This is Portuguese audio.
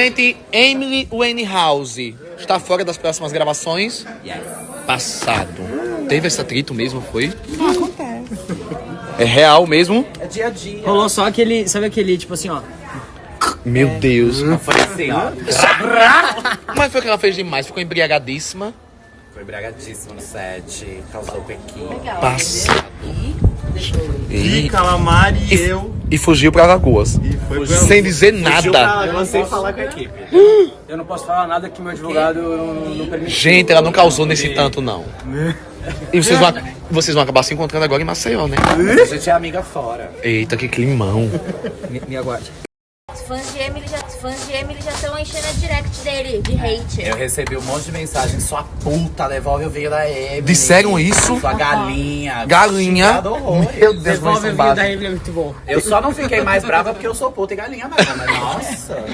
Gente, Emily Winehouse está fora das próximas gravações. Yes. Passado. Teve esse atrito mesmo, foi? Acontece. É real mesmo? É dia a dia. Rolou só aquele, sabe aquele, tipo assim, ó. Meu Deus. Foi assim, ó. Mas foi o que ela fez demais, ficou embriagadíssima. Foi embriagadíssimo no set, causou pequeno. Passado. E Calamari e eu. E fugiu pra Alagoas. E foi Sem dizer nada. Eu sem falar com a equipe. Eu não posso falar nada que meu advogado não permite. Gente, ela não causou nesse tanto, não. E vocês vão acabar se encontrando agora em Maceió, né? A gente é amiga fora. Eita, que climão. Me aguarde. Os fãs de Emily já estão enchendo a direct dele de hate. Eu recebi um monte de mensagem, sua puta, devolve o vinho da Emily. Disseram isso? Sua galinha. Galinha. Xingado horrores. Meu Deus, Devolve o mas vinho da Emily, é muito bom. Eu só não fiquei mais brava porque eu sou puta e galinha mesmo, mas nossa.